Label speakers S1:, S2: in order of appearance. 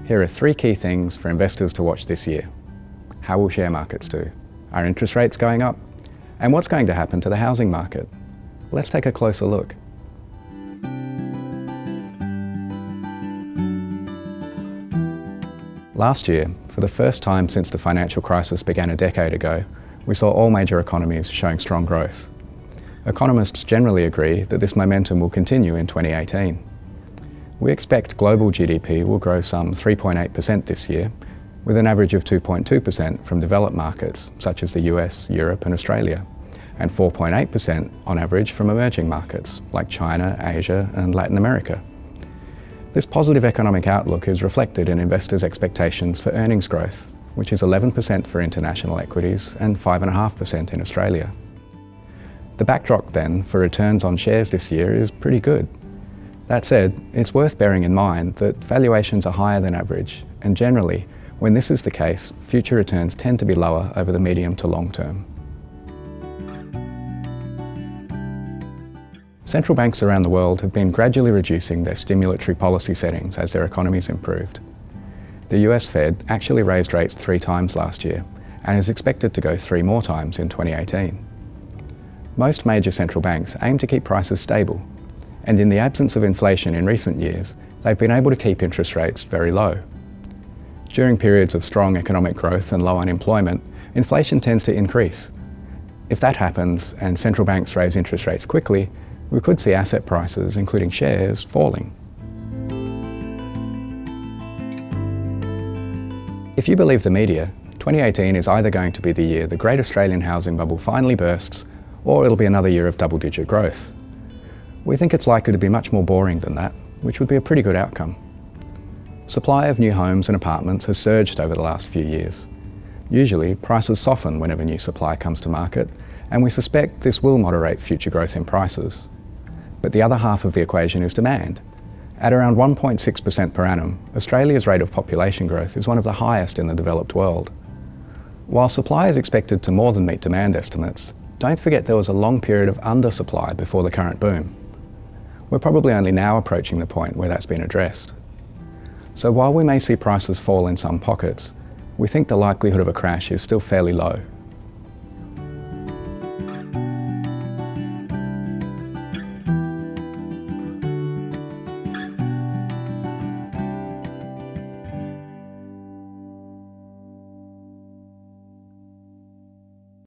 S1: Here are three key things for investors to watch this year. How will share markets do? Are interest rates going up? And what's going to happen to the housing market? Let's take a closer look. Last year, for the first time since the financial crisis began a decade ago, we saw all major economies showing strong growth. Economists generally agree that this momentum will continue in 2018. We expect global GDP will grow some 3.8% this year, with an average of 2.2% from developed markets such as the US, Europe and Australia, and 4.8% on average from emerging markets like China, Asia and Latin America. This positive economic outlook is reflected in investors' expectations for earnings growth, which is 11% for international equities and 5.5% in Australia. The backdrop then for returns on shares this year is pretty good. That said, it's worth bearing in mind that valuations are higher than average, and generally, when this is the case, future returns tend to be lower over the medium to long term. Central banks around the world have been gradually reducing their stimulatory policy settings as their economies improved. The US Fed actually raised rates 3 times last year, and is expected to go 3 more times in 2018. Most major central banks aim to keep prices stable, and in the absence of inflation in recent years, they've been able to keep interest rates very low. During periods of strong economic growth and low unemployment, inflation tends to increase. If that happens and central banks raise interest rates quickly, we could see asset prices, including shares, falling. If you believe the media, 2018 is either going to be the year the Great Australian Housing Bubble finally bursts, or it'll be another year of double-digit growth. We think it's likely to be much more boring than that, which would be a pretty good outcome. Supply of new homes and apartments has surged over the last few years. Usually, prices soften whenever new supply comes to market, and we suspect this will moderate future growth in prices. But the other half of the equation is demand. At around 1.6% per annum, Australia's rate of population growth is one of the highest in the developed world. While supply is expected to more than meet demand estimates, don't forget there was a long period of undersupply before the current boom. We're probably only now approaching the point where that's been addressed. So while we may see prices fall in some pockets, we think the likelihood of a crash is still fairly low.